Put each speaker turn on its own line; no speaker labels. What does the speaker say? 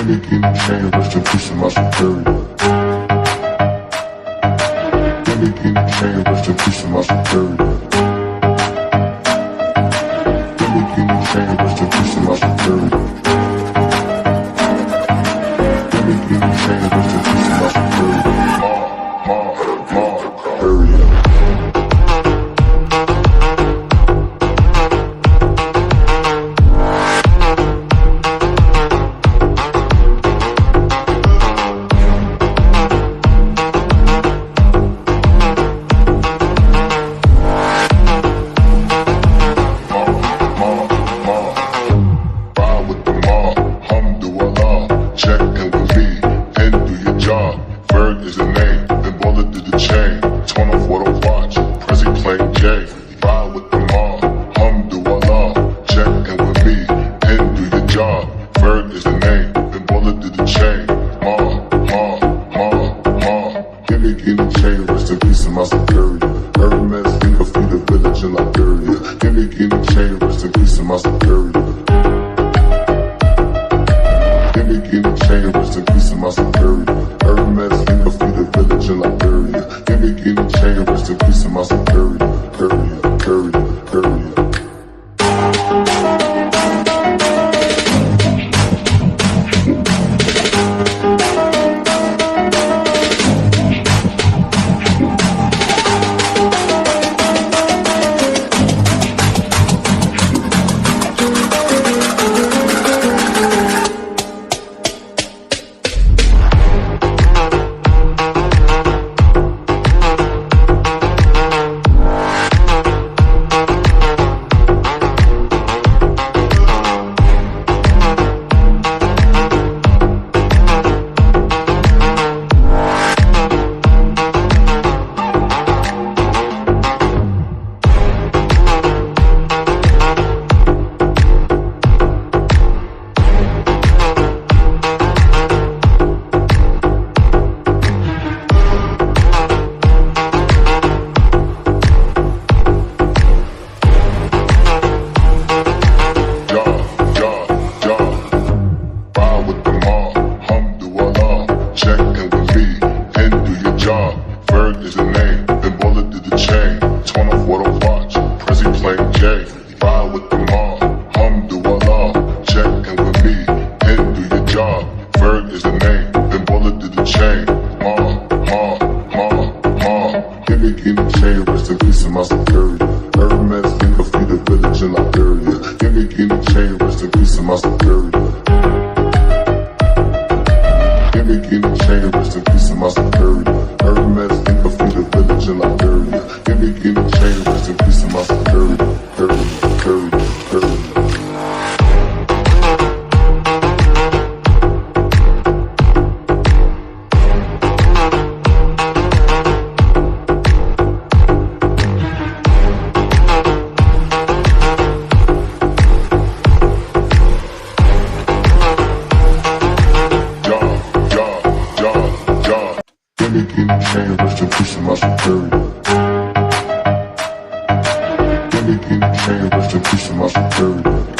me give me chain, rest in peace of my superior. Give me chain, rest in peace of my superior. Give me chain, rest in peace of my superior. Give me chain, rest in peace of my superior. Superior. Is the name, then bullet to the chain. Torn off what I watch, Prezi playing J. Ride with the mob, alhamdulillah. Check in with me, and do your job. Bird is the name, then bullet to the chain. Give me chain, rest in peace of my superior. Hermes, finger feed the village in Liberia. Give me chain, rest in peace of my superior. Give me chain, rest in peace of my superior. Hermes, finger feed the village in Liberia. Give me chain, rest in peace of my superior. Courier. Bird is the name, then bullet to the chain. Torn off what I watch, Prezi playing J. Ride with the mob, alhamdulillah. Check in with me, and do your job. Bird is the name, then bullet to the chain. Give me chain, rest in peace of my superior. Hermes, finger feed the village in Liberia. Give me chain, rest in peace of my superior. Give me chain, rest in peace of my superior. Hermes, finger feed the village in Liberia. Give me chain, rest in peace of my superior. Give me chain, rest in peace of my superior. Give me chain, rest in peace of my superior.